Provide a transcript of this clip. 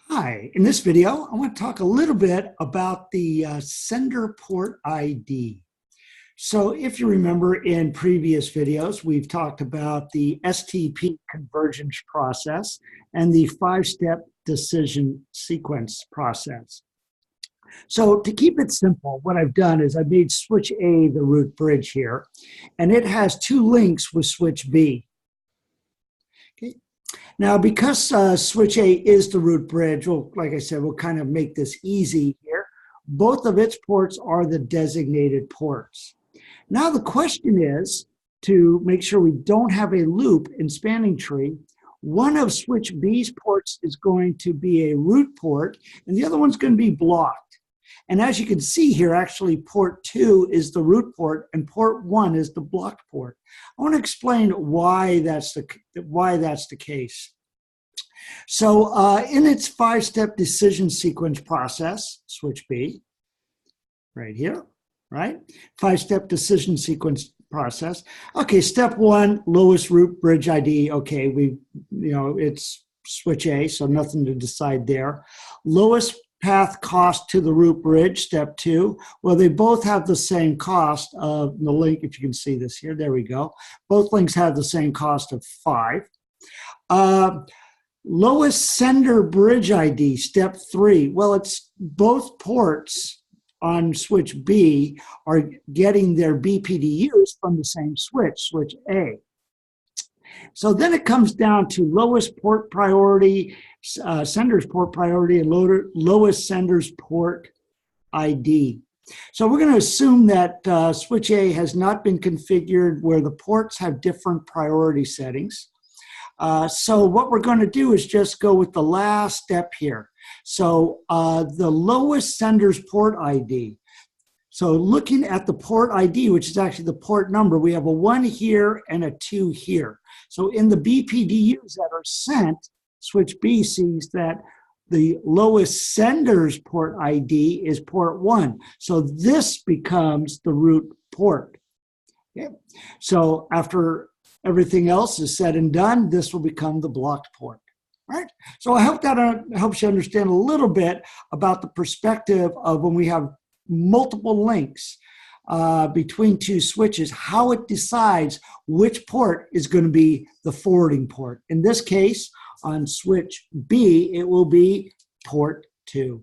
Hi, in this video, I want to talk a little bit about the Sender Port ID. So if you remember in previous videos, we've talked about the STP convergence process and the five-step decision sequence process. So to keep it simple, what I've done is I've made switch A the root bridge here, and it has two links with switch B. Okay. Now, because switch A is the root bridge, well, like I said, we'll kind of make this easy here. Both of its ports are the designated ports. Now the question is, to make sure we don't have a loop in spanning tree, one of switch B's ports is going to be a root port, and the other one's going to be blocked. And as you can see here, actually port 2 is the root port and port 1 is the blocked port. I want to explain why that's the case. So in its five-step decision sequence process, switch B, right here, right? Five-step decision sequence process. Okay, step 1, lowest root bridge ID. Okay, it's switch A, so nothing to decide there. Lowest path cost to the root bridge, step 2. Well, they both have the same cost of the link, if you can see this here, there we go. Both links have the same cost of 5. Lowest sender bridge ID, step 3. Well, it's both ports on switch B are getting their BPDUs from the same switch, switch A. So then it comes down to lowest port priority, sender's port priority, and lowest sender's port ID. So we're going to assume that switch A has not been configured where the ports have different priority settings. So what we're going to do is just go with the last step here. So the lowest sender's port ID. So looking at the port ID, which is actually the port number, we have a 1 here and a 2 here. So in the BPDUs that are sent, switch B sees that the lowest sender's port ID is port 1. So this becomes the root port. Okay. So after everything else is said and done, this will become the blocked port. Right? So I hope that helps you understand a little bit about the perspective of when we have multiple links between two switches, how it decides which port is going to be the forwarding port. In this case, on switch B, it will be port 2.